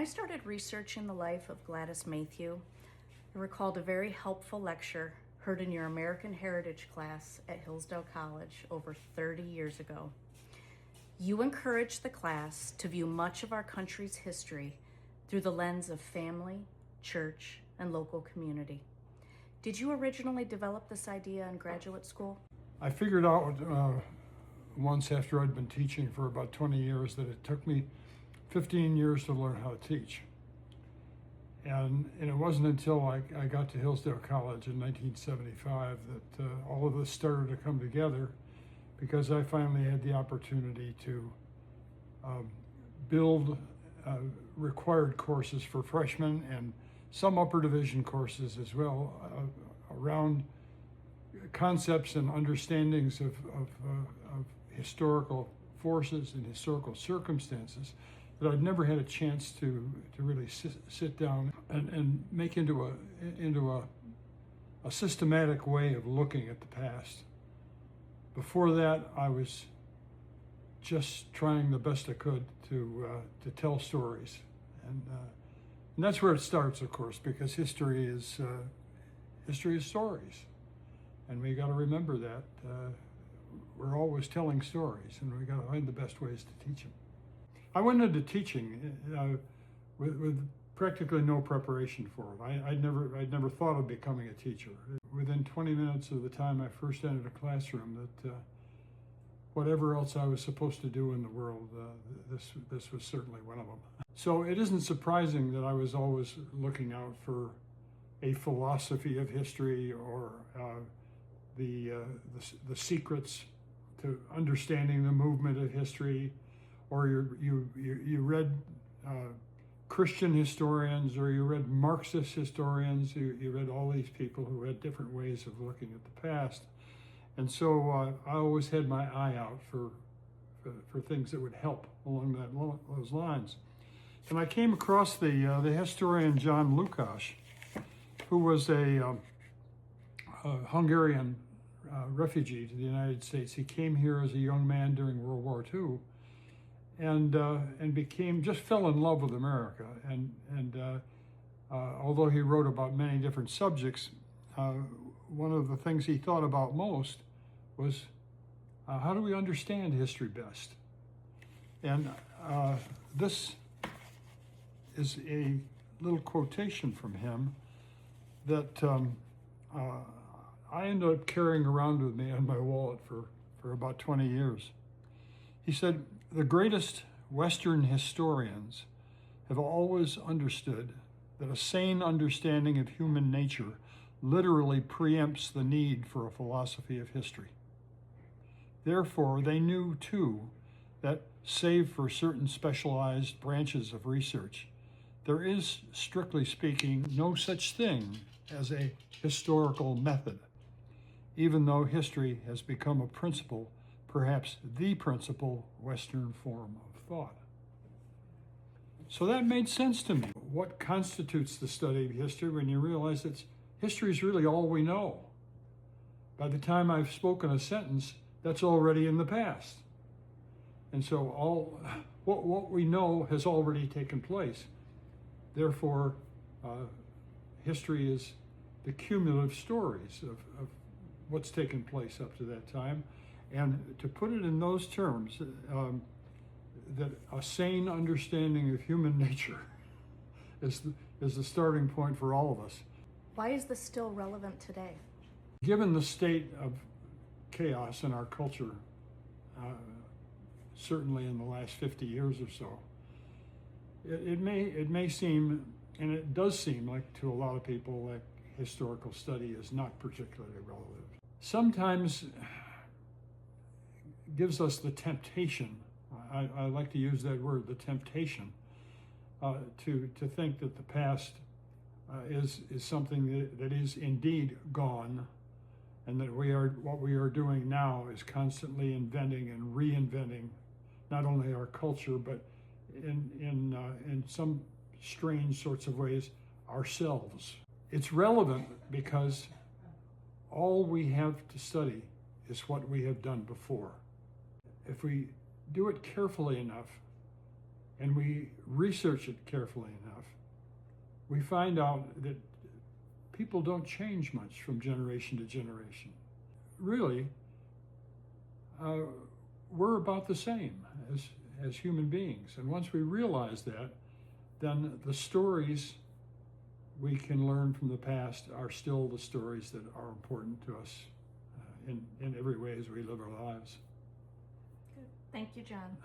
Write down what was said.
started researching the life of Gladys Maythew, I recalled a very helpful lecture heard in your American Heritage class at Hillsdale College over 30 years ago. You encouraged the class to view much of our country's history through the lens of family, church, and local community. Did you originally develop this idea in graduate school? I figured out once after I'd been teaching for about 20 years that it took me 15 years to learn how to teach. And it wasn't until I got to Hillsdale College in 1975 that all of this started to come together, because I finally had the opportunity to build required courses for freshmen and some upper division courses as well around concepts and understandings of historical forces and historical circumstances that I'd never had a chance to really sit down and make into a systematic way of looking at the past. Before that, I was just trying the best I could to tell stories, and that's where it starts, of course, because history is stories, and we got to remember that we're always telling stories, and we got to find the best ways to teach them. I went into teaching with practically no preparation for it. I'd never thought of becoming a teacher. Within 20 minutes of the time I first entered a classroom, that whatever else I was supposed to do in the world, this was certainly one of them. So it isn't surprising that I was always looking out for a philosophy of history, or the secrets to understanding the movement of history, or you read Christian historians, or you read Marxist historians, you read all these people who had different ways of looking at the past. And so I always had my eye out for things that would help along those lines. And I came across the historian John Lukács, who was a Hungarian refugee to the United States. He came here as a young man during World War II, and just fell in love with America. And although he wrote about many different subjects, one of the things he thought about most was how do we understand history best? And this is a little quotation from him that I ended up carrying around with me in my wallet for about 20 years. He said, "The greatest Western historians have always understood that a sane understanding of human nature literally preempts the need for a philosophy of history. Therefore, they knew, too, that save for certain specialized branches of research, there is, strictly speaking, no such thing as a historical method, even though history has become a principle, perhaps the principal Western form of thought." So that made sense to me. What constitutes the study of history when you realize that history is really all we know? By the time I've spoken a sentence, that's already in the past. And so all what we know has already taken place. Therefore, history is the cumulative stories of what's taken place up to that time. And to put it in those terms, that a sane understanding of human nature is the starting point for all of us. Why is this still relevant today? Given the state of chaos in our culture, certainly in the last 50 years or so, it may seem, and it does seem like to a lot of people, like historical study is not particularly relevant. Sometimes gives us the temptation, I like to use that word, the temptation, to think that the past is something that is indeed gone, and that what we are doing now is constantly inventing and reinventing not only our culture, but in some strange sorts of ways, ourselves. It's relevant because all we have to study is what we have done before. If we do it carefully enough, and we research it carefully enough, we find out that people don't change much from generation to generation. Really, we're about the same as human beings. And once we realize that, then the stories we can learn from the past are still the stories that are important to us in every way as we live our lives. Good. Thank you, John.